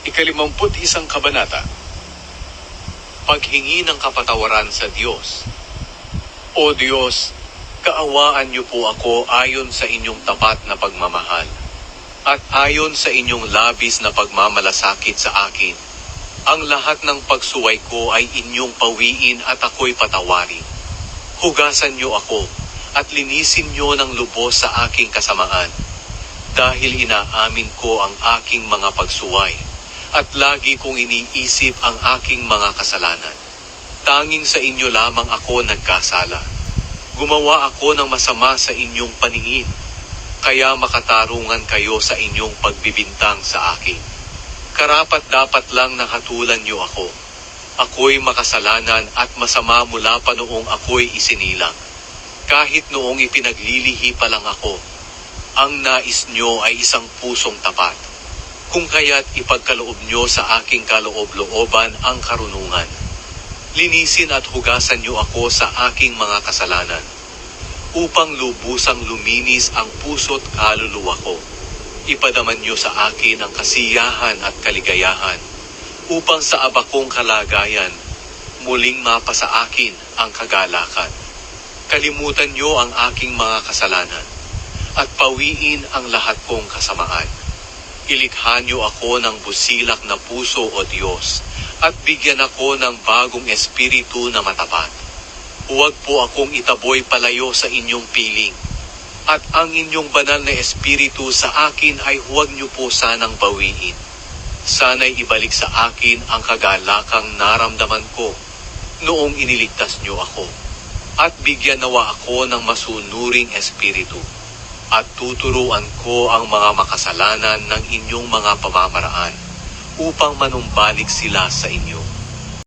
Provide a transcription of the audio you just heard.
Ika-51 kabanata. Paghingi ng kapatawaran sa Diyos. O Diyos, kaawaan niyo po ako ayon sa inyong tapat na pagmamahal, at ayon sa inyong labis na pagmamalasakit sa akin. Ang lahat ng pagsuway ko ay inyong pawiin at ako'y patawarin. Hugasan niyo ako, at linisin niyo ng lubos sa aking kasamaan, dahil inaamin ko ang aking mga pagsuway, at lagi kong iniisip ang aking mga kasalanan. Tanging sa inyo lamang ako nagkasala. Gumawa ako ng masama sa inyong paningin, kaya makatarungan kayo sa inyong pagbibintang sa akin. Karapat-dapat lang hatulan niyo ako. Ako'y makasalanan at masama mula pa noong ako'y isinilang. Kahit noong ipinaglilihi pa lang ako, ang nais niyo ay isang pusong tapat. Kung kaya't ipagkaloob niyo sa aking kaloob-looban ang karunungan. Linisin at hugasan niyo ako sa aking mga kasalanan, upang lubusang luminis ang puso't kaluluwa ko. Ipadaman niyo sa akin ang kasiyahan at kaligayahan, upang sa abakong kalagayan, muling mapa sa akin ang kagalakan. Kalimutan niyo ang aking mga kasalanan, at pawiin ang lahat kong kasamaan. Ilikha niyo ako ng busilak na puso, O Diyos, at bigyan ako ng bagong espiritu na matapat. Huwag po akong itaboy palayo sa inyong piling, at ang inyong banal na espiritu sa akin ay huwag niyo po sanang bawiin. Sana'y ibalik sa akin ang kagalakang naramdaman ko noong iniligtas niyo ako, at bigyan nawa ako ng masunuring espiritu, at tuturuan ko ang mga makasalanan ng inyong mga pamamaraan, upang manumbalik sila sa inyo.